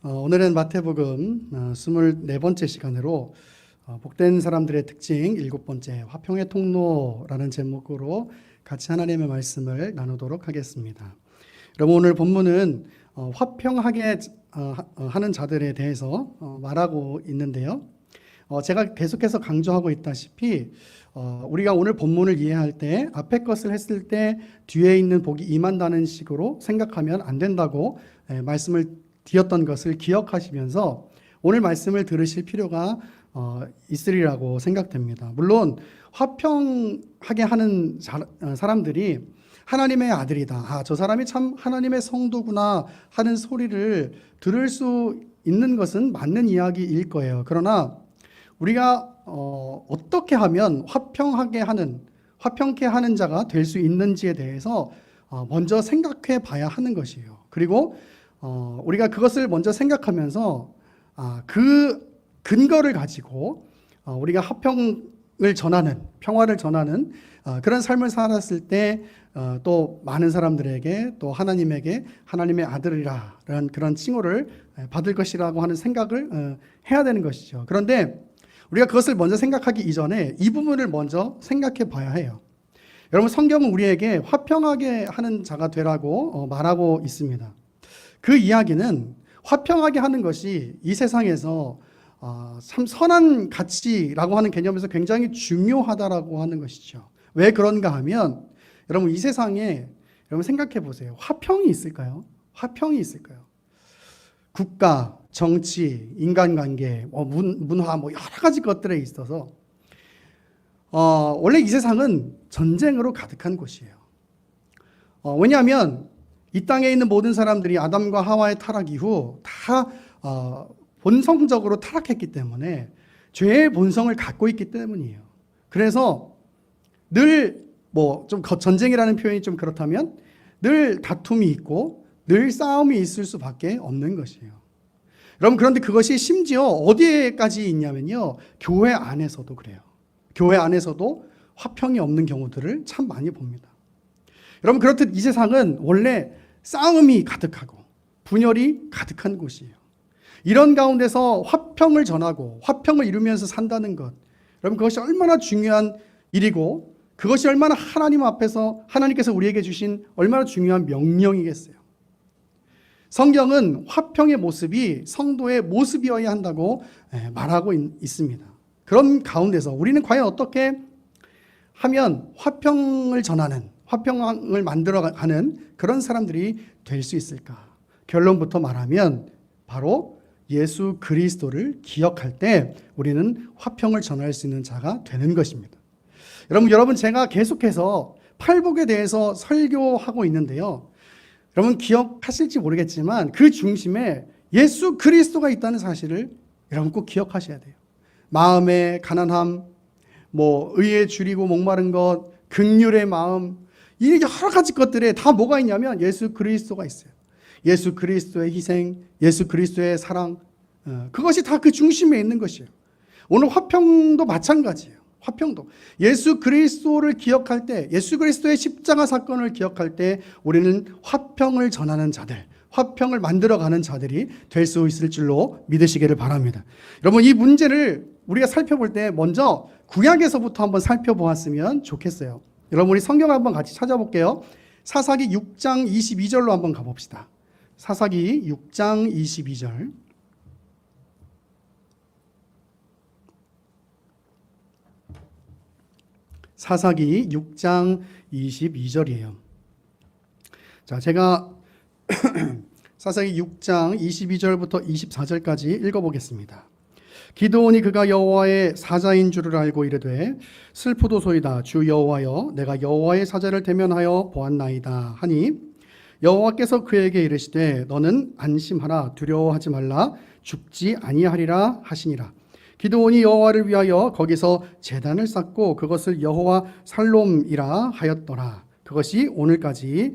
오늘은 마태복음 24번째 시간으로 복된 사람들의 특징 7번째 화평의 통로라는 제목으로 같이 하나님의 말씀을 나누도록 하겠습니다. 여러분, 오늘 본문은 화평하게 하는 자들에 대해서 말하고 있는데요. 제가 계속해서 강조하고 있다시피 우리가 오늘 본문을 이해할 때 앞에 것을 했을 때 뒤에 있는 복이 임한다는 식으로 생각하면 안 된다고 말씀을 드렸던 것을 기억하시면서 오늘 말씀을 들으실 필요가 있으리라고 생각됩니다. 물론 화평하게 하는 사람들이 하나님의 아들이다, 저 사람이 참 하나님의 성도구나 하는 소리를 들을 수 있는 것은 맞는 이야기일 거예요. 그러나 우리가 어떻게 하면 화평케 하는 자가 될 수 있는지에 대해서 먼저 생각해 봐야 하는 것이에요. 그리고 우리가 그것을 먼저 생각하면서 그 근거를 가지고 우리가 화평을 전하는, 평화를 전하는 그런 삶을 살았을 때 또 많은 사람들에게 또 하나님에게 하나님의 아들이라는 그런 칭호를 받을 것이라고 하는 생각을 해야 되는 것이죠. 그런데 우리가 그것을 먼저 생각하기 이전에 이 부분을 먼저 생각해 봐야 해요. 여러분, 성경은 우리에게 화평하게 하는 자가 되라고 말하고 있습니다. 그 이야기는 화평하게 하는 것이 이 세상에서 참 선한 가치라고 하는 개념에서 굉장히 중요하다라고 하는 것이죠. 왜 그런가 하면 여러분, 이 세상에 여러분 생각해 보세요. 화평이 있을까요? 화평이 있을까요? 국가, 정치, 인간관계, 문화 여러 가지 것들에 있어서 원래 이 세상은 전쟁으로 가득한 곳이에요. 왜냐하면 이 땅에 있는 모든 사람들이 아담과 하와의 타락 이후 다 본성적으로 타락했기 때문에 죄의 본성을 갖고 있기 때문이에요. 그래서 늘 좀 전쟁이라는 표현이 좀 그렇다면 늘 다툼이 있고 늘 싸움이 있을 수밖에 없는 것이에요. 여러분, 그런데 그것이 심지어 어디에까지 있냐면요, 교회 안에서도 그래요. 교회 안에서도 화평이 없는 경우들을 참 많이 봅니다. 여러분, 그렇듯 이 세상은 원래 싸움이 가득하고 분열이 가득한 곳이에요. 이런 가운데서 화평을 전하고 화평을 이루면서 산다는 것, 여러분, 그것이 얼마나 중요한 일이고 그것이 얼마나 하나님 앞에서 하나님께서 우리에게 주신 얼마나 중요한 명령이겠어요. 성경은 화평의 모습이 성도의 모습이어야 한다고 말하고 있습니다. 그런 가운데서 우리는 과연 어떻게 하면 화평을 전하는, 화평을 만들어가는 그런 사람들이 될 수 있을까? 결론부터 말하면 바로 예수 그리스도를 기억할 때 우리는 화평을 전할 수 있는 자가 되는 것입니다. 여러분, 제가 계속해서 팔복에 대해서 설교하고 있는데요. 여러분, 기억하실지 모르겠지만 그 중심에 예수 그리스도가 있다는 사실을 여러분 꼭 기억하셔야 돼요. 마음의 가난함, 의에 줄이고 목마른 것, 긍휼의 마음, 이 여러 가지 것들에 다 뭐가 있냐면 예수 그리스도가 있어요. 예수 그리스도의 희생, 예수 그리스도의 사랑, 그것이 다 그 중심에 있는 것이에요. 오늘 화평도 마찬가지예요. 화평도 예수 그리스도를 기억할 때, 예수 그리스도의 십자가 사건을 기억할 때 우리는 화평을 전하는 자들, 화평을 만들어가는 자들이 될 수 있을 줄로 믿으시기를 바랍니다. 여러분, 이 문제를 우리가 살펴볼 때 먼저 구약에서부터 한번 살펴보았으면 좋겠어요. 여러분, 우리 성경 한번 같이 찾아볼게요. 사사기 6장 22절로 한번 가봅시다. 사사기 6장 22절. 사사기 6장 22절이에요. 자, 제가 사사기 6장 22절부터 24절까지 읽어보겠습니다. 기드온이 그가 여호와의 사자인 줄을 알고 이르되 슬프도소이다 주 여호와여 내가 여호와의 사자를 대면하여 보았나이다 하니 여호와께서 그에게 이르시되 너는 안심하라 두려워하지 말라 죽지 아니하리라 하시니라. 기드온이 여호와를 위하여 거기서 제단을 쌓고 그것을 여호와 살롬이라 하였더라. 그것이 오늘까지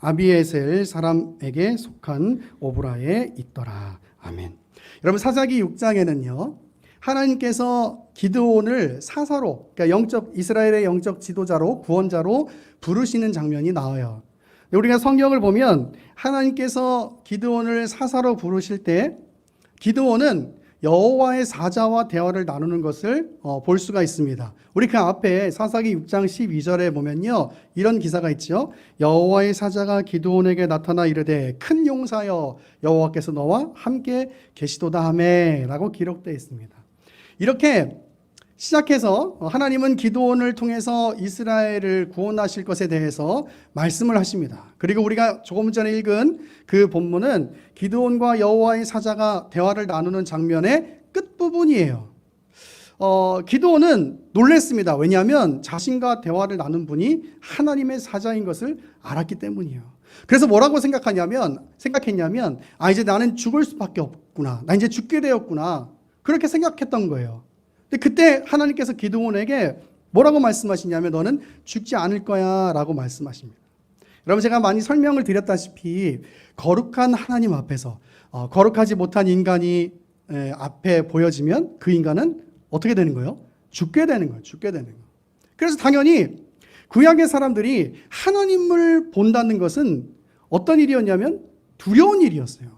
아비에셀 사람에게 속한 오브라에 있더라. 아멘. 여러분, 사사기 6장에는요 하나님께서 기드온을 사사로, 그러니까 이스라엘의 영적 지도자로, 구원자로 부르시는 장면이 나와요. 우리가 성경을 보면 하나님께서 기드온을 사사로 부르실 때 기드온은 여호와의 사자와 대화를 나누는 것을 볼 수가 있습니다. 우리 그 앞에 사사기 6장 12절에 보면요, 이런 기사가 있죠. 여호와의 사자가 기드온에게 나타나 이르되 큰 용사여 여호와께서 너와 함께 계시도다 하매라고 기록되어 있습니다. 이렇게 시작해서 하나님은 기드온을 통해서 이스라엘을 구원하실 것에 대해서 말씀을 하십니다. 그리고 우리가 조금 전에 읽은 그 본문은 기드온과 여호와의 사자가 대화를 나누는 장면의 끝부분이에요. 기드온은 놀랐습니다. 왜냐하면 자신과 대화를 나눈 분이 하나님의 사자인 것을 알았기 때문이에요. 그래서 뭐라고 생각했냐면 이제 나는 죽을 수밖에 없구나. 나 이제 죽게 되었구나. 그렇게 생각했던 거예요. 근데 그때 하나님께서 기드온에게 뭐라고 말씀하시냐면 너는 죽지 않을 거야 라고 말씀하십니다. 여러분, 제가 많이 설명을 드렸다시피 거룩한 하나님 앞에서 거룩하지 못한 인간이 앞에 보여지면 그 인간은 어떻게 되는 거예요? 죽게 되는 거예요. 그래서 당연히 구약의 사람들이 하나님을 본다는 것은 어떤 일이었냐면 두려운 일이었어요.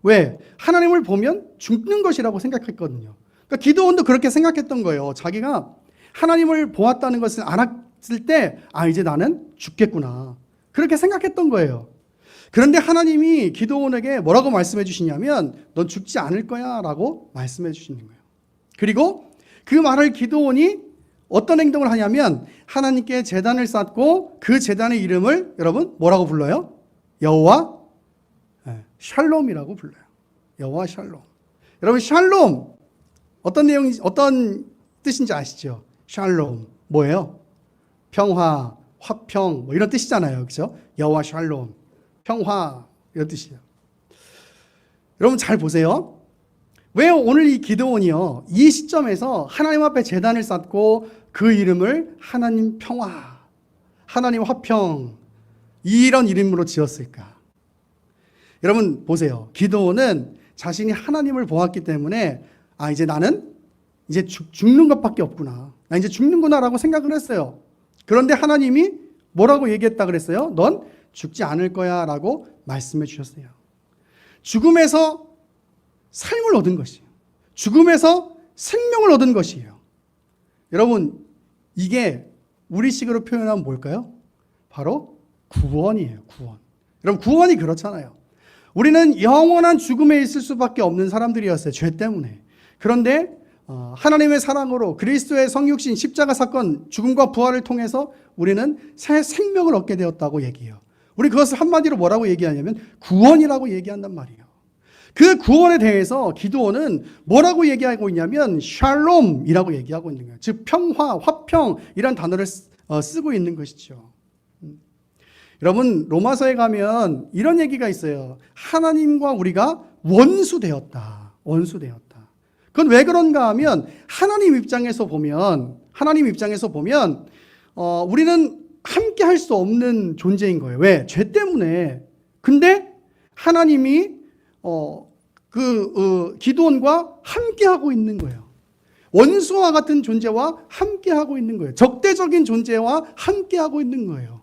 왜? 하나님을 보면 죽는 것이라고 생각했거든요. 그러니까 기드온도 그렇게 생각했던 거예요. 자기가 하나님을 보았다는 것을 알았을 때 이제 나는 죽겠구나. 그렇게 생각했던 거예요. 그런데 하나님이 기드온에게 뭐라고 말씀해 주시냐면 넌 죽지 않을 거야 라고 말씀해 주시는 거예요. 그리고 그 말을 기드온이 어떤 행동을 하냐면 하나님께 제단을 쌓고 그 제단의 이름을 여러분 뭐라고 불러요? 여호와 샬롬이라고 불러요. 여호와 샬롬. 여러분, 샬롬 어떤 뜻인지 아시죠? 샬롬 뭐예요? 평화, 화평 이런 뜻이잖아요. 그렇죠? 여호와 샬롬, 평화 이런 뜻이에요. 여러분 잘 보세요. 왜 오늘 이 기드온이요, 이 시점에서 하나님 앞에 제단을 쌓고 그 이름을 하나님 평화, 하나님 화평 이런 이름으로 지었을까? 여러분 보세요. 기드온은 자신이 하나님을 보았기 때문에 이제 나는 이제 죽는 것밖에 없구나. 나 이제 죽는구나라고 생각을 했어요. 그런데 하나님이 뭐라고 얘기했다 그랬어요? 넌 죽지 않을 거야 라고 말씀해 주셨어요. 죽음에서 삶을 얻은 것이에요. 죽음에서 생명을 얻은 것이에요. 여러분, 이게 우리식으로 표현하면 뭘까요? 바로 구원이에요. 구원. 여러분, 구원이 그렇잖아요. 우리는 영원한 죽음에 있을 수밖에 없는 사람들이었어요. 죄 때문에. 그런데 하나님의 사랑으로 그리스도의 성육신 십자가 사건 죽음과 부활을 통해서 우리는 새 생명을 얻게 되었다고 얘기해요. 우리 그것을 한마디로 뭐라고 얘기하냐면 구원이라고 얘기한단 말이에요. 그 구원에 대해서 기드온은 뭐라고 얘기하고 있냐면 샬롬이라고 얘기하고 있는 거예요. 즉 평화, 화평이란 단어를 쓰고 있는 것이죠. 여러분, 로마서에 가면 이런 얘기가 있어요. 하나님과 우리가 원수되었다. 그건 왜 그런가 하면 하나님 입장에서 보면 우리는 함께 할 수 없는 존재인 거예요. 왜? 죄 때문에. 근데 하나님이 기드온과 함께 하고 있는 거예요. 원수와 같은 존재와 함께 하고 있는 거예요. 적대적인 존재와 함께 하고 있는 거예요.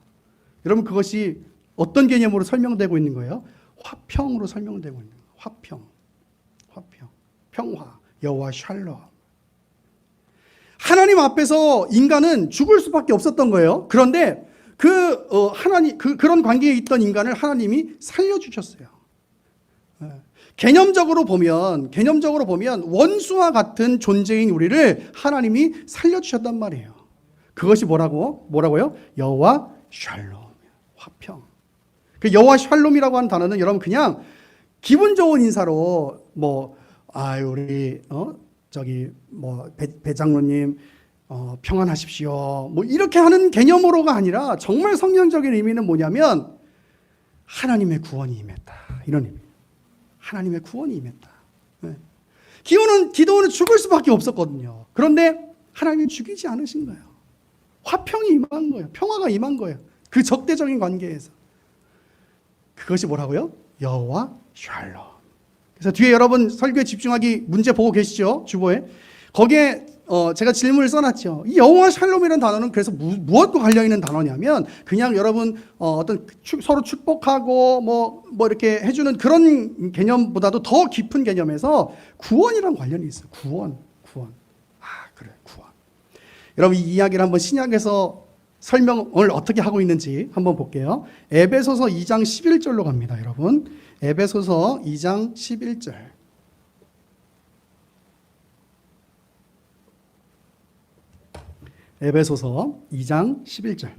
여러분, 그것이 어떤 개념으로 설명되고 있는 거예요? 화평으로 설명되고 있는 거예요. 화평, 평화, 여호와 샬롬. 하나님 앞에서 인간은 죽을 수밖에 없었던 거예요. 그런데 그런 관계에 있던 인간을 하나님이 살려주셨어요. 개념적으로 보면 원수와 같은 존재인 우리를 하나님이 살려주셨단 말이에요. 그것이 뭐라고요? 여호와 샬롬, 화평. 그 여호와 샬롬이라고 하는 단어는 여러분 그냥 기분 좋은 인사로 우리 배 장로님 평안하십시오 이렇게 하는 개념으로가 아니라 정말 성경적인 의미는 뭐냐면 하나님의 구원이 임했다, 이런 의미. 하나님의 구원이 임했다. 기드온은 죽을 수밖에 없었거든요. 그런데 하나님이 죽이지 않으신 거예요. 화평이 임한 거예요. 평화가 임한 거예요. 그 적대적인 관계에서. 그것이 뭐라고요? 여호와 샬롬. 그래서 뒤에 여러분 설교에 집중하기 문제 보고 계시죠? 주보에. 거기에 제가 질문을 써놨죠. 이 여호와 샬롬이라는 단어는 그래서 무엇과 관련 있는 단어냐면 그냥 여러분 어떤 서로 축복하고 뭐 이렇게 해주는 그런 개념보다도 더 깊은 개념에서 구원이랑 관련이 있어요. 구원. 그래, 구원. 여러분 이 이야기를 한번 신약에서 설명을 어떻게 하고 있는지 한번 볼게요. 에베소서 2장 11절로 갑니다, 여러분. 에베소서 2장 11절. 에베소서 2장 11절.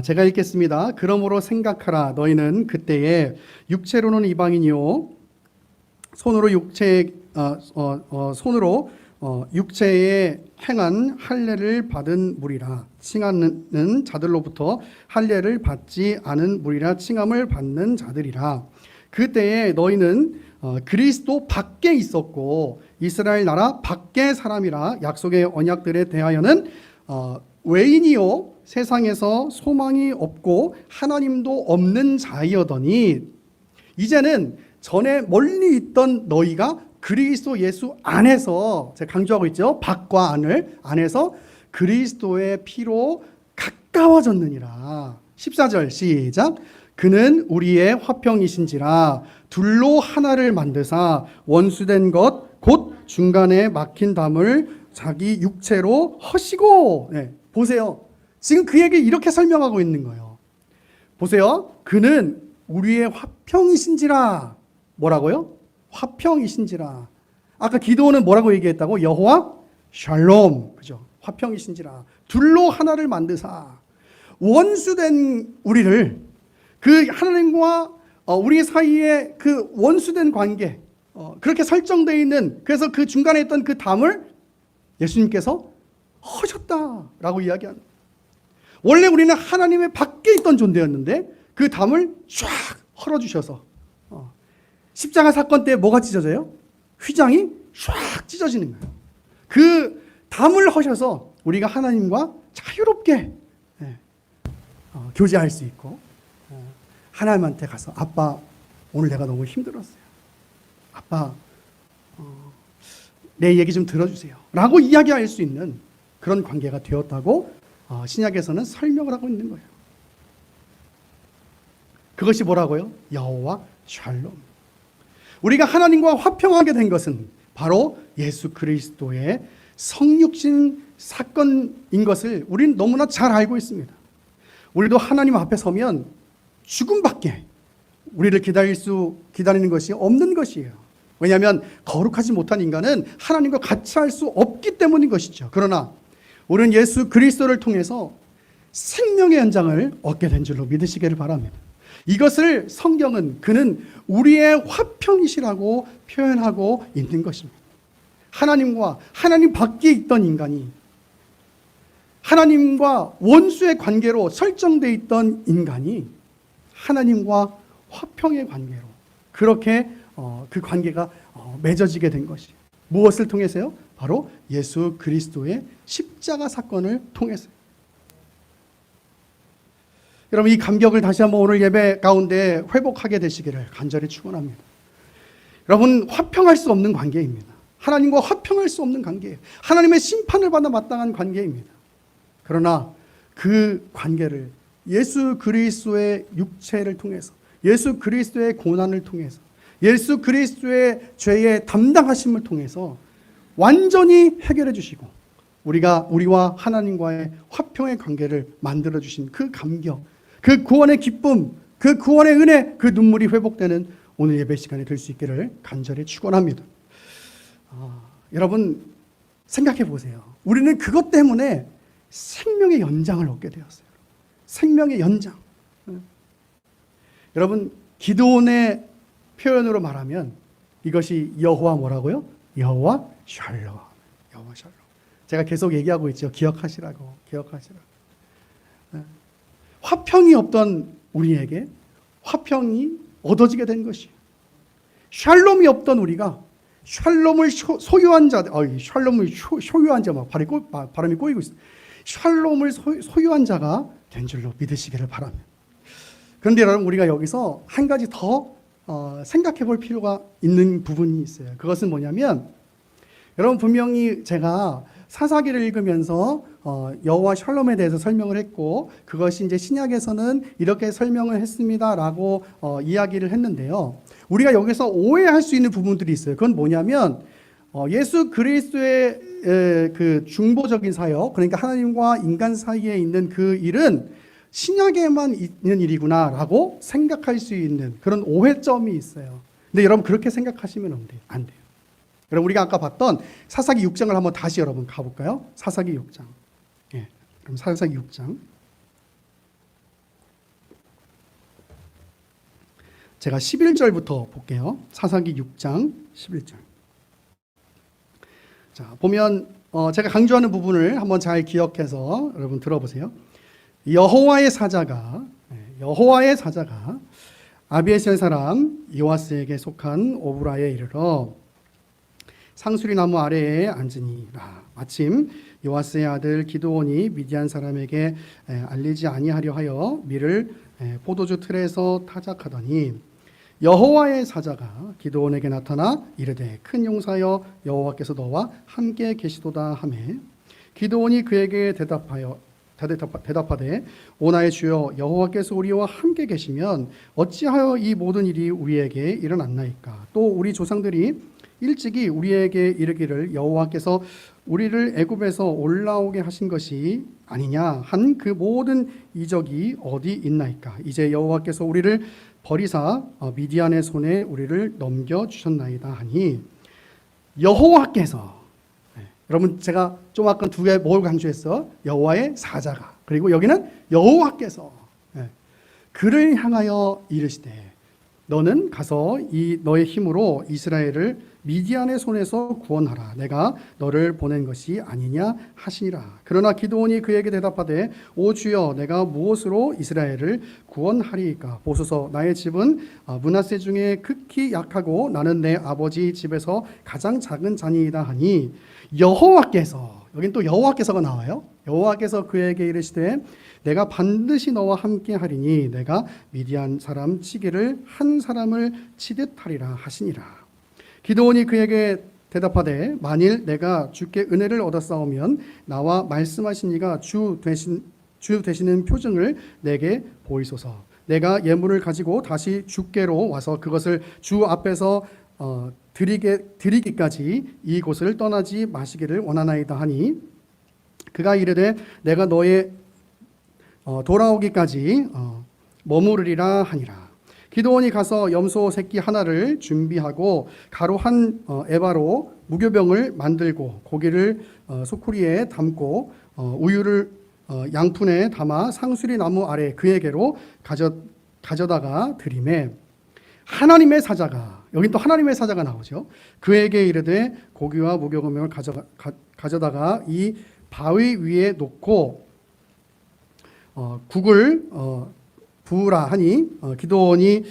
제가 읽겠습니다. 그러므로 생각하라. 너희는 그때에 육체로는 이방인이요 손으로 육체에 행한 할례를 받은 무리라. 칭하는 자들로부터 할례를 받지 않은 무리라. 칭함을 받는 자들이라. 그때에 너희는 그리스도 밖에 있었고 이스라엘 나라 밖의 사람이라. 약속의 언약들에 대하여는 외인이요 세상에서 소망이 없고 하나님도 없는 자이어더니 이제는 전에 멀리 있던 너희가 그리스도 예수 안에서, 제가 강조하고 있죠, 밖과 안에서 그리스도의 피로 가까워졌느니라. 14절 시작. 그는 우리의 화평이신지라 둘로 하나를 만드사 원수된 것 곧 중간에 막힌 담을 자기 육체로 허시고. 네, 보세요. 지금 그에게 이렇게 설명하고 있는 거예요. 보세요. 그는 우리의 화평이신지라. 뭐라고요? 화평이신지라. 아까 기도는 뭐라고 얘기했다고? 여호와 샬롬. 그죠? 화평이신지라. 둘로 하나를 만드사 원수된 우리를, 그 하나님과 우리 사이에 그 원수된 관계, 그렇게 설정되어 있는, 그래서 그 중간에 있던 그 담을 예수님께서 허셨다라고 이야기합니다. 원래 우리는 하나님의 밖에 있던 존재였는데 그 담을 쫙 헐어주셔서 십자가 사건 때 뭐가 찢어져요? 휘장이 쫙 찢어지는 거예요. 그 담을 허셔서 우리가 하나님과 자유롭게 교제할 수 있고, 하나님한테 가서 아빠 오늘 내가 너무 힘들었어요. 아빠 내 얘기 좀 들어주세요 라고 이야기할 수 있는 그런 관계가 되었다고 신약에서는 설명을 하고 있는 거예요. 그것이 뭐라고요? 여호와 샬롬. 우리가 하나님과 화평하게 된 것은 바로 예수 그리스도의 성육신 사건인 것을 우리는 너무나 잘 알고 있습니다. 우리도 하나님 앞에 서면 죽음밖에 우리를 기다리는 것이 없는 것이에요. 왜냐하면 거룩하지 못한 인간은 하나님과 같이 할 수 없기 때문인 것이죠. 그러나 우리는 예수 그리스도를 통해서 생명의 연장을 얻게 된 줄로 믿으시기를 바랍니다. 이것을 성경은 그는 우리의 화평이시라고 표현하고 있는 것입니다. 하나님과 하나님 밖에 있던 인간이 하나님과 원수의 관계로 설정되어 있던 인간이 하나님과 화평의 관계로 그렇게 그 관계가 맺어지게 된 것이 무엇을 통해서요? 바로 예수 그리스도의 십자가 사건을 통해서요. 여러분 이 감격을 다시 한번 오늘 예배 가운데 회복하게 되시기를 간절히 축원합니다. 여러분 화평할 수 없는 관계입니다. 하나님과 화평할 수 없는 관계예요. 하나님의 심판을 받아 마땅한 관계입니다. 그러나 그 관계를 예수 그리스도의 육체를 통해서, 예수 그리스도의 고난을 통해서, 예수 그리스도의 죄의 담당하심을 통해서 완전히 해결해 주시고 우리와 하나님과의 화평의 관계를 만들어 주신 그 감격, 그 구원의 기쁨, 그 구원의 은혜, 그 눈물이 회복되는 오늘 예배 시간이 될 수 있기를 간절히 축원합니다. 여러분 생각해 보세요. 우리는 그것 때문에 생명의 연장을 얻게 되었어요. 생명의 연장. 여러분 기드온의 표현으로 말하면 이것이 여호와 뭐라고요? 여호와 샬롬. 여호와 샬롬. 제가 계속 얘기하고 있죠. 기억하시라고. 화평이 없던 우리에게 화평이 얻어지게 된 것이에요. 샬롬이 없던 우리가 샬롬을 소유한 자, 샬롬을 소유한 자, 발음이 꼬이고 있어요. 샬롬을 소유한 자가 된 줄로 믿으시기를 바랍니다. 그런데 여러분 우리가 여기서 한 가지 더 생각해 볼 필요가 있는 부분이 있어요. 그것은 뭐냐면 여러분 분명히 제가 사사기를 읽으면서 여호와 샬롬에 대해서 설명을 했고 그것이 이제 신약에서는 이렇게 설명을 했습니다라고 이야기를 했는데요. 우리가 여기서 오해할 수 있는 부분들이 있어요. 그건 뭐냐면 예수 그리스도의 그 중보적인 사역, 그러니까 하나님과 인간 사이에 있는 그 일은 신약에만 있는 일이구나라고 생각할 수 있는 그런 오해점이 있어요. 근데 여러분 그렇게 생각하시면 안 돼요. 여러분 우리가 아까 봤던 사사기 6장을 한번 다시 여러분 가볼까요? 사사기 6장. 예, 그럼 사사기 6장. 제가 11절부터 볼게요. 사사기 6장 11절. 자, 보면 제가 강조하는 부분을 한번 잘 기억해서 여러분 들어보세요. 여호와의 사자가 아비에셀 사람 요아스에게 속한 오브라에 이르러 상수리 나무 아래에 앉으니라. 마침 요아스의 아들 기드온이 미디안 사람에게 알리지 아니하려 하여 밀을 포도주 틀에서 타작하더니 여호와의 사자가 기드온에게 나타나 이르되 큰 용사여 여호와께서 너와 함께 계시도다 하매 기드온이 그에게 대답하되 오나의 주여 여호와께서 우리와 함께 계시면 어찌하여 이 모든 일이 우리에게 일어났나이까. 또 우리 조상들이 일찍이 우리에게 이르기를 여호와께서 우리를 애굽에서 올라오게 하신 것이 아니냐 한 그 모든 이적이 어디 있나이까. 이제 여호와께서 우리를 버리사 미디안의 손에 우리를 넘겨주셨나이다 하니 여호와께서 여러분 제가 좀 아까 두 개 뭘 강조했어? 여호와의 사자가, 그리고 여기는 여호와께서 그를 향하여 이르시되 너는 가서 이 너의 힘으로 이스라엘을 미디안의 손에서 구원하라. 내가 너를 보낸 것이 아니냐 하시니라. 그러나 기드온이 그에게 대답하되 오 주여 내가 무엇으로 이스라엘을 구원하리이까. 보소서 나의 집은 므낫세 중에 극히 약하고 나는 내 아버지 집에서 가장 작은 자니이다 하니 여호와께서, 여긴 또 여호와께서가 나와요. 여호와께서 그에게 이르시되 내가 반드시 너와 함께 하리니 내가 미디안 사람 치기를 한 사람을 치듯 하리라 하시니라. 기드온이 그에게 대답하되 만일 내가 주께 은혜를 얻었사오면 나와 말씀하신 이가 주 되시는 표징을 내게 보이소서. 내가 예물을 가지고 다시 주께로 와서 그것을 주 앞에서 드리기까지 이곳을 떠나지 마시기를 원하나이다 하니 그가 이르되 내가 너의 돌아오기까지 머무르리라 하니라. 기드온이 가서 염소 새끼 하나를 준비하고 가루 한 에바로 무교병을 만들고 고기를 소쿠리에 담고 우유를 양푼에 담아 상수리 나무 아래 그에게로 가져다가 드리매 하나님의 사자가, 여기 또 하나님의 사자가 나오죠. 그에게 이르되 고기와 무교병을 가져다가 이 바위 위에 놓고 국을 부으라 하니 기드온이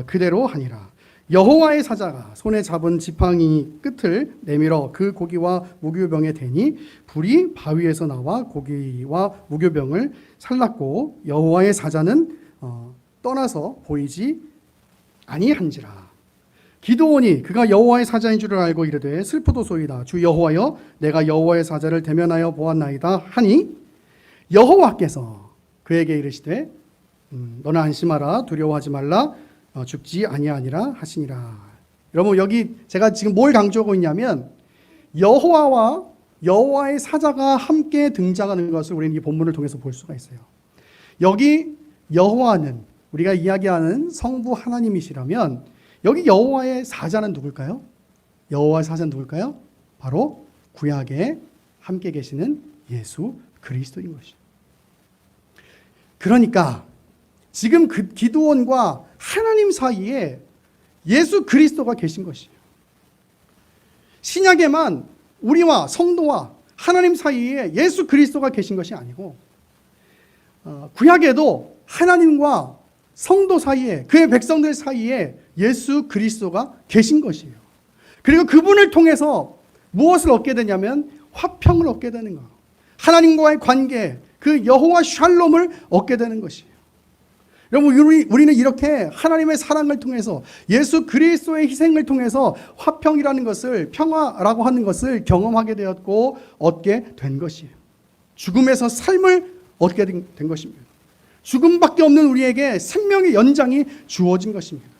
그대로 하니라. 여호와의 사자가 손에 잡은 지팡이 끝을 내밀어 그 고기와 무교병에 대니 불이 바위에서 나와 고기와 무교병을 살랐고 여호와의 사자는 떠나서 보이지 아니한지라. 기드온이 그가 여호와의 사자인 줄을 알고 이르되 슬프도소이다. 주 여호와여 내가 여호와의 사자를 대면하여 보았나이다 하니 여호와께서 그에게 이르시되 너는 안심하라 두려워하지 말라 죽지 아니하니라 하시니라. 여러분 여기 제가 지금 뭘 강조하고 있냐면 여호와와 여호와의 사자가 함께 등장하는 것을 우리는 이 본문을 통해서 볼 수가 있어요. 여기 여호와는 우리가 이야기하는 성부 하나님이시라면 여기 여호와의 사자는 누굴까요? 여호와의 사자는 누굴까요? 바로 구약에 함께 계시는 예수 그리스도인 것이죠. 그러니까 지금 그 기드온과 하나님 사이에 예수 그리스도가 계신 것이에요. 신약에만 우리와 성도와 하나님 사이에 예수 그리스도가 계신 것이 아니고 구약에도 하나님과 성도 사이에, 그의 백성들 사이에 예수 그리스도가 계신 것이에요. 그리고 그분을 통해서 무엇을 얻게 되냐면 화평을 얻게 되는 거예요. 하나님과의 관계, 그 여호와 샬롬을 얻게 되는 것이에요. 여러분, 우리는 이렇게 하나님의 사랑을 통해서 예수 그리스도의 희생을 통해서 화평이라는 것을, 평화라고 하는 것을 경험하게 되었고 얻게 된 것이에요. 죽음에서 삶을 얻게 된 것입니다. 죽음밖에 없는 우리에게 생명의 연장이 주어진 것입니다.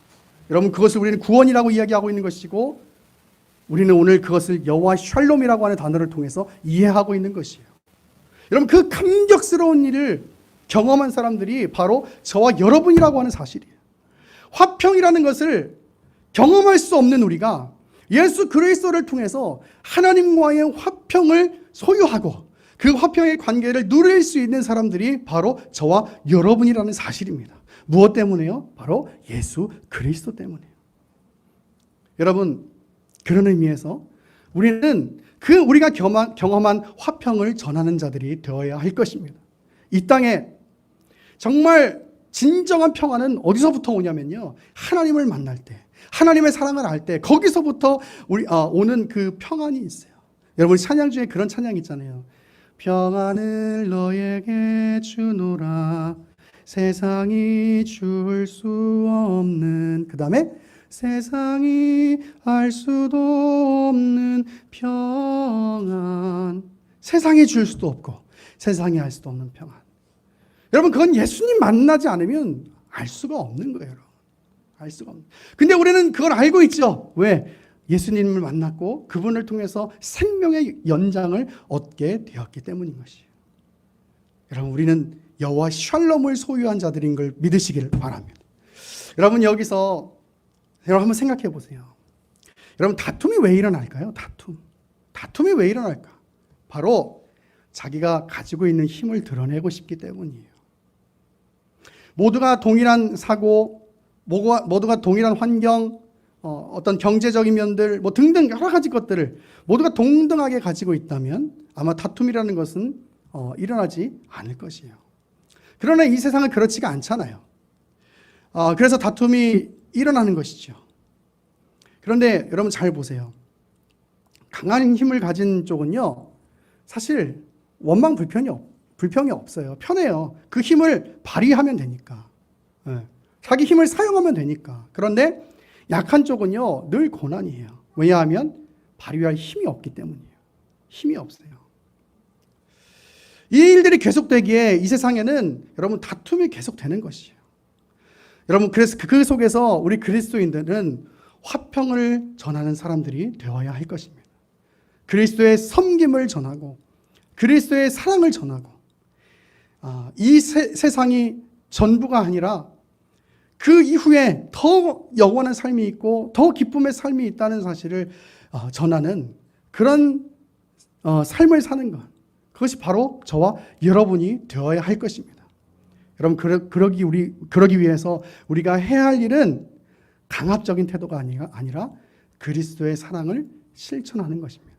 여러분, 그것을 우리는 구원이라고 이야기하고 있는 것이고, 우리는 오늘 그것을 여호와 샬롬이라고 하는 단어를 통해서 이해하고 있는 것이에요. 여러분, 그 감격스러운 일을 경험한 사람들이 바로 저와 여러분이라고 하는 사실이에요. 화평이라는 것을 경험할 수 없는 우리가 예수 그리스도를 통해서 하나님과의 화평을 소유하고 그 화평의 관계를 누릴 수 있는 사람들이 바로 저와 여러분이라는 사실입니다. 무엇 때문에요? 바로 예수 그리스도 때문에요. 여러분, 그런 의미에서 우리는 우리가 경험한 화평을 전하는 자들이 되어야 할 것입니다. 이 땅에 정말 진정한 평화는 어디서부터 오냐면요, 하나님을 만날 때, 하나님의 사랑을 알 때, 거기서부터 오는 그 평안이 있어요. 여러분, 찬양 중에 그런 찬양 있잖아요. 평안을 너에게 주노라, 세상이 줄 수 없는, 그 다음에 세상이 알 수도 없는 평안. 세상이 줄 수도 없고 세상이 알 수도 없는 평안. 여러분, 그건 예수님 만나지 않으면 알 수가 없는 거예요. 여러분. 알 수가 없는. 근데 우리는 그걸 알고 있죠. 왜? 예수님을 만났고 그분을 통해서 생명의 연장을 얻게 되었기 때문인 것이에요. 여러분, 우리는 여호와 샬롬을 소유한 자들인 걸 믿으시기를 바랍니다. 여러분, 여기서 여러분 한번 생각해 보세요. 여러분, 다툼이 왜 일어날까요? 다툼이 왜 일어날까? 바로 자기가 가지고 있는 힘을 드러내고 싶기 때문이에요. 모두가 동일한 사고, 모두가 동일한 환경, 어떤 경제적인 면들, 등등 여러 가지 것들을 모두가 동등하게 가지고 있다면 아마 다툼이라는 것은 일어나지 않을 것이에요. 그러나 이 세상은 그렇지가 않잖아요. 그래서 다툼이 일어나는 것이죠. 그런데 여러분 잘 보세요. 강한 힘을 가진 쪽은요, 사실 원망 불평이 없어요. 편해요. 그 힘을 발휘하면 되니까. 자기 힘을 사용하면 되니까. 그런데 약한 쪽은요, 늘 고난이에요. 왜냐하면 발휘할 힘이 없기 때문이에요. 힘이 없어요. 이 일들이 계속되기에 이 세상에는 여러분 다툼이 계속되는 것이에요. 여러분, 그래서 그 속에서 우리 그리스도인들은 화평을 전하는 사람들이 되어야 할 것입니다. 그리스도의 섬김을 전하고 그리스도의 사랑을 전하고, 이 세상이 전부가 아니라 그 이후에 더 영원한 삶이 있고 더 기쁨의 삶이 있다는 사실을 전하는 그런 삶을 사는 것, 그것이 바로 저와 여러분이 되어야 할 것입니다. 여러분, 그러기 위해서 우리가 해야 할 일은 강압적인 태도가 아니라 그리스도의 사랑을 실천하는 것입니다.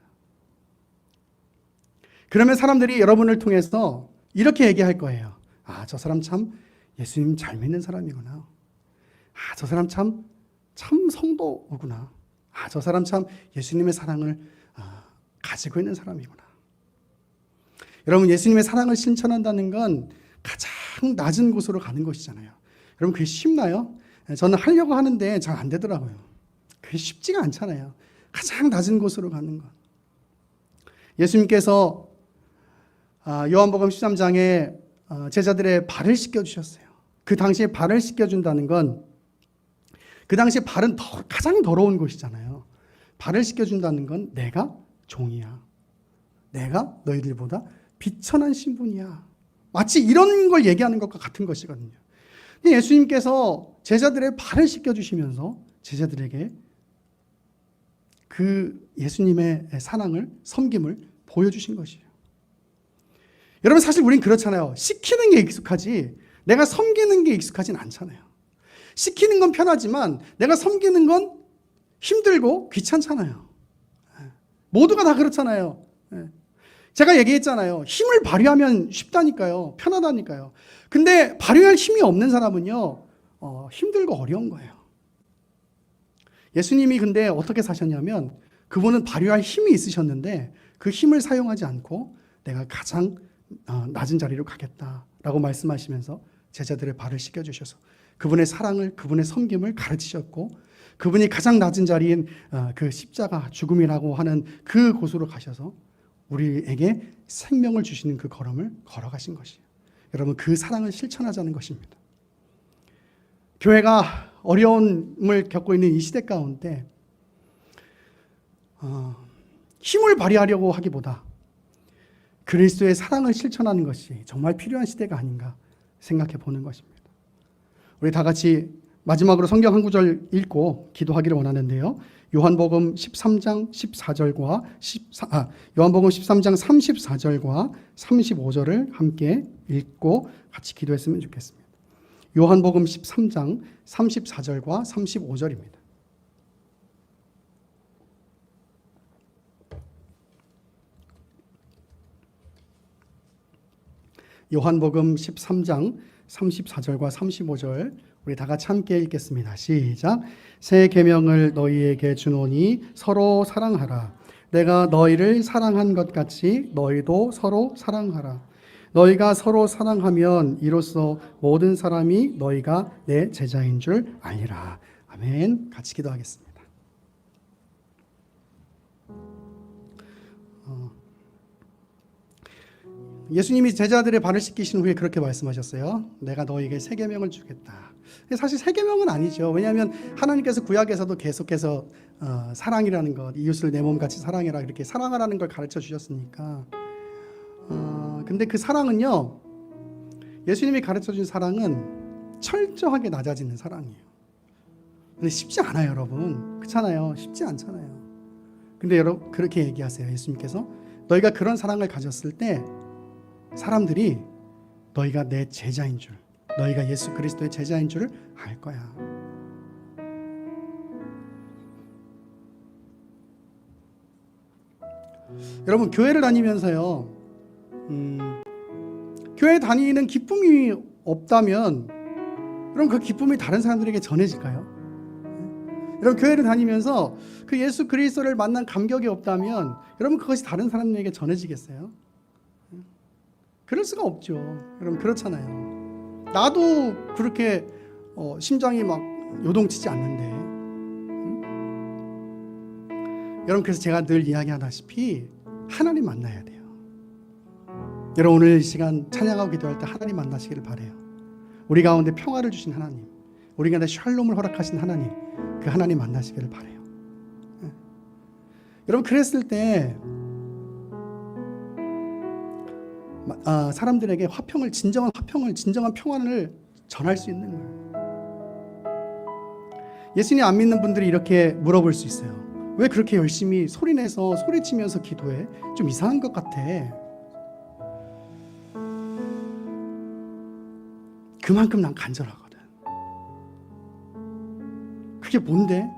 그러면 사람들이 여러분을 통해서 이렇게 얘기할 거예요. 저 사람 참 예수님 잘 믿는 사람이구나. 저 사람 참 성도구나. 저 사람 참 예수님의 사랑을 가지고 있는 사람이구나. 여러분, 예수님의 사랑을 실천한다는 건 가장 낮은 곳으로 가는 것이잖아요. 여러분, 그게 쉽나요? 저는 하려고 하는데 잘 안 되더라고요. 그게 쉽지가 않잖아요. 가장 낮은 곳으로 가는 것. 예수님께서 요한복음 13장에 제자들의 발을 씻겨주셨어요. 그 당시에 발을 씻겨준다는 건, 그 당시에 발은 가장 더러운 곳이잖아요. 발을 씻겨준다는 건 내가 종이야. 내가 너희들보다 비천한 신분이야. 마치 이런 걸 얘기하는 것과 같은 것이거든요. 근데 예수님께서 제자들의 발을 씻겨주시면서 제자들에게 그 예수님의 사랑을, 섬김을 보여주신 것이에요. 여러분, 사실 우린 그렇잖아요. 시키는 게 익숙하지 내가 섬기는 게 익숙하진 않잖아요. 시키는 건 편하지만 내가 섬기는 건 힘들고 귀찮잖아요. 모두가 다 그렇잖아요. 제가 얘기했잖아요. 힘을 발휘하면 쉽다니까요. 편하다니까요. 근데 발휘할 힘이 없는 사람은요, 힘들고 어려운 거예요. 예수님이 근데 어떻게 사셨냐면, 그분은 발휘할 힘이 있으셨는데 그 힘을 사용하지 않고 내가 가장 낮은 자리로 가겠다라고 말씀하시면서 제자들의 발을 씻겨주셔서 그분의 사랑을, 그분의 섬김을 가르치셨고, 그분이 가장 낮은 자리인 그 십자가 죽음이라고 하는 그 곳으로 가셔서 우리에게 생명을 주시는 그 걸음을 걸어가신 것이에요. 여러분, 그 사랑을 실천하자는 것입니다. 교회가 어려움을 겪고 있는 이 시대 가운데 힘을 발휘하려고 하기보다 그리스도의 사랑을 실천하는 것이 정말 필요한 시대가 아닌가 생각해 보는 것입니다. 우리 다 같이 마지막으로 성경 한 구절 읽고 기도하기를 원하는데요. 요한복음 13장 14절과 요한복음 13장 34절과 35절을 함께 읽고 같이 기도했으면 좋겠습니다. 요한복음 13장 34절과 35절입니다. 요한복음 13장 34절과 35절 우리 다 같이 함께 읽겠습니다. 시작. 새 계명을 너희에게 주노니 서로 사랑하라. 내가 너희를 사랑한 것 같이 너희도 서로 사랑하라. 너희가 서로 사랑하면 이로써 모든 사람이 너희가 내 제자인 줄 알리라. 아멘. 같이 기도하겠습니다. 예수님이 제자들의 발을 씻기신 후에 그렇게 말씀하셨어요. 내가 너희에게 새 계명을 주겠다. 사실 새 계명은 아니죠. 왜냐하면 하나님께서 구약에서도 계속해서 사랑이라는 것, 이웃을 내 몸같이 사랑해라, 이렇게 사랑하라는 걸 가르쳐 주셨으니까. 근데 그 사랑은요, 예수님이 가르쳐 준 사랑은 철저하게 낮아지는 사랑이에요. 근데 쉽지 않아요, 여러분. 그렇잖아요. 쉽지 않잖아요. 근데 여러분 그렇게 얘기하세요. 예수님께서 너희가 그런 사랑을 가졌을 때 사람들이 너희가 내 제자인 줄, 너희가 예수 그리스도의 제자인 줄을 알 거야. 여러분, 교회를 다니면서요, 교회 다니는 기쁨이 없다면 그럼 그 기쁨이 다른 사람들에게 전해질까요? 여러분, 교회를 다니면서 그 예수 그리스도를 만난 감격이 없다면 여러분 그것이 다른 사람에게 전해지겠어요? 그럴 수가 없죠. 여러분, 그렇잖아요. 나도 그렇게 심장이 막 요동치지 않는데. 여러분, 그래서 제가 늘 이야기하다시피 하나님 만나야 돼요. 여러분, 오늘 이 시간 찬양하고 기도할 때 하나님 만나시기를 바라요. 우리 가운데 평화를 주신 하나님, 우리 가운데 샬롬을 허락하신 하나님, 그 하나님 만나시기를 바라요. 여러분, 그랬을 때 사람들에게 진정한 평안을 전할 수 있는 거예요. 예수님 안 믿는 분들이 이렇게 물어볼 수 있어요. 왜 그렇게 열심히 소리내서 소리치면서 기도해? 좀 이상한 것 같아. 그만큼 난 간절하거든. 그게 뭔데?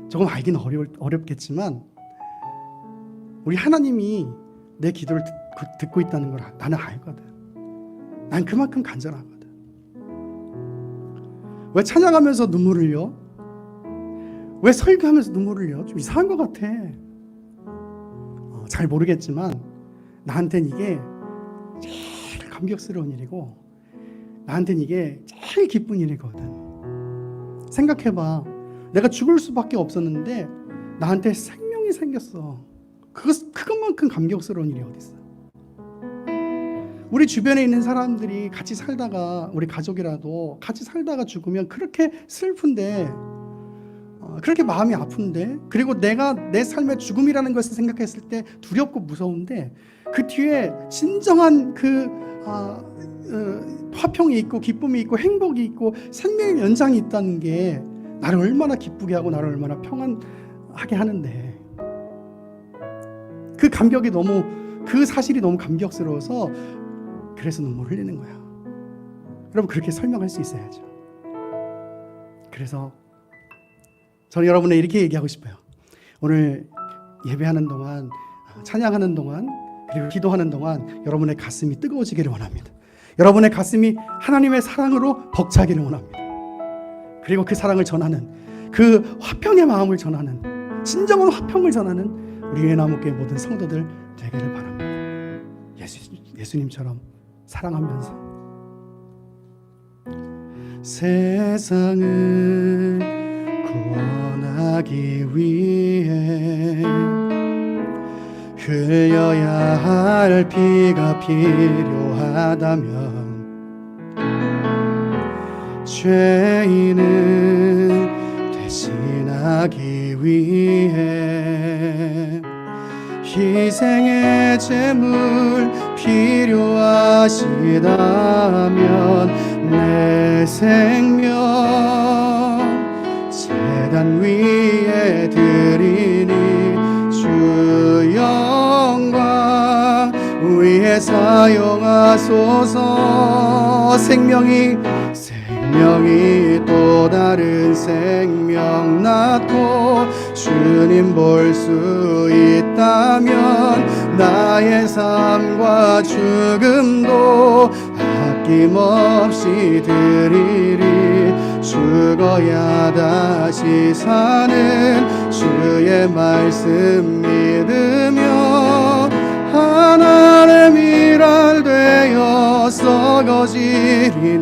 조금 알기는 어렵겠지만 우리 하나님이 내 기도를 듣고 있다는 걸 나는 알거든. 난 그만큼 간절하거든. 왜 찬양하면서 눈물을 흘려? 왜 설교하면서 눈물을 흘려? 좀 이상한 것 같아. 잘 모르겠지만 나한텐 이게 제일 감격스러운 일이고 나한텐 이게 제일 기쁜 일이거든. 생각해봐. 내가 죽을 수밖에 없었는데 나한테 생명이 생겼어. 그것만큼 감격스러운 일이 어디 있어? 우리 주변에 있는 사람들이 같이 살다가 우리 가족이라도 같이 살다가 죽으면 그렇게 슬픈데 그렇게 마음이 아픈데 그리고 내가 내 삶의 죽음이라는 것을 생각했을 때 두렵고 무서운데 그 뒤에 진정한 그 화평이 있고 기쁨이 있고 행복이 있고 생명의 연장이 있다는 게 나를 얼마나 기쁘게 하고 나를 얼마나 평안하게 하는데 그 감격이 그 사실이 너무 감격스러워서 그래서 눈물 흘리는 거야. 여러분, 그렇게 설명할 수 있어야죠. 그래서 저는 여러분에 이렇게 얘기하고 싶어요. 오늘 예배하는 동안, 찬양하는 동안, 그리고 기도하는 동안 여러분의 가슴이 뜨거워지기를 원합니다. 여러분의 가슴이 하나님의 사랑으로 벅차기를 원합니다. 그리고 그 사랑을 전하는, 그 화평의 마음을 전하는, 진정한 화평을 전하는 우리 예나무교회 모든 성도들 되기를 바랍니다. 예수님처럼 사랑하면서 세상을 구원하기 위해 흘려야 할 피가 필요하다면 죄인은 대신하기 위해 희생의 제물 필요하시다면 내 생명 제단 위에 드리니 주 영광 위에 사용하소서. 생명이 또 다른 생명 낳고 주님 볼 수 있다면 나의 삶과 죽음도 아낌없이 드리리. 죽어야 다시 사는 주의 말씀 믿으며 하나님 일할 되어 썩어지리니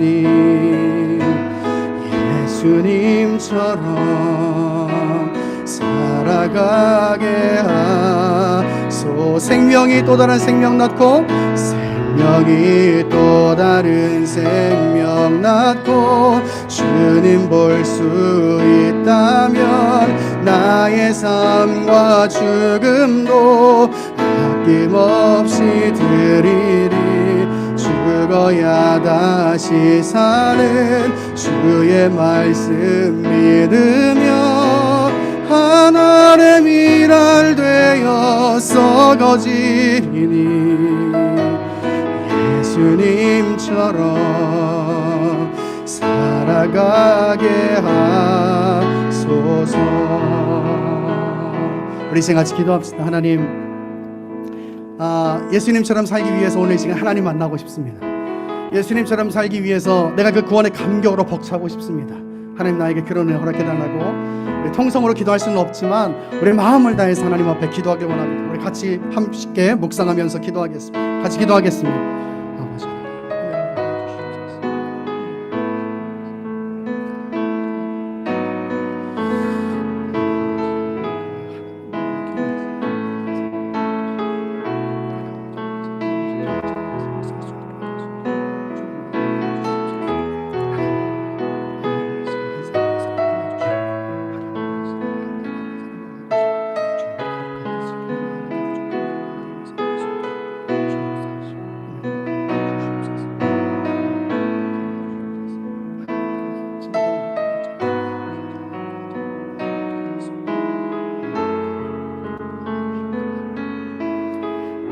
예수님처럼 살아가게 하소. 생명이 또 다른 생명 낳고 생명이 또 다른 생명 낳고 주님 볼 수 있다면 나의 삶과 죽음도 아낌없이 드리리. 죽어야 다시 사는 주의 말씀 믿으며 하나님 일할 되어 썩어지리니 예수님처럼 살아가게 하소서. 우리 이제 같이 기도합시다. 하나님, 예수님처럼 살기 위해서 오늘 이 시간 하나님 만나고 싶습니다. 예수님처럼 살기 위해서 내가 그 구원의 감격으로 벅차고 싶습니다. 하나님, 나에게 그런 은혜 허락해달라고. 우리 통성으로 기도할 수는 없지만 우리 마음을 다해서 하나님 앞에 기도하길 원합니다. 우리 같이 함께 묵상하면서 기도하겠습니다. 같이 기도하겠습니다.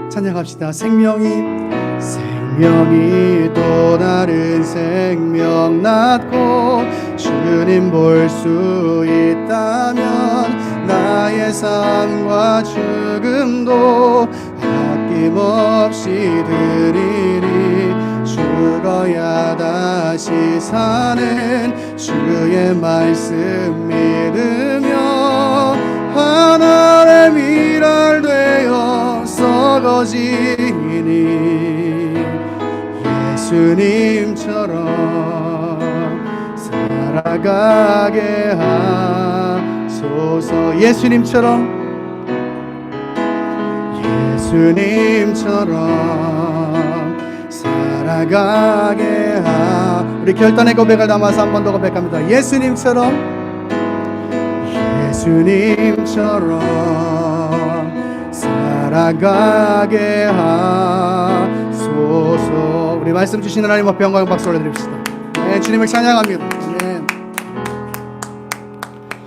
찬양합시다. 생명이 또 다른 생명 낳고 주님 볼 수 있다면 나의 삶과 죽음도 아낌없이 드리리. 죽어야 다시 사는 주의 말씀 믿으며 하나님 일할 되어 썩어지니 예수님처럼 살아가게 하소서. 예수님처럼 살아가게 우리 결단의 고백을 담아서 한 번 더 고백합니다. 예수님처럼 살아가게 하소서. 우리 말씀 주신 하나님 앞에 영광 박수 올려드립시다. 네, 주님을 찬양합니다. 네.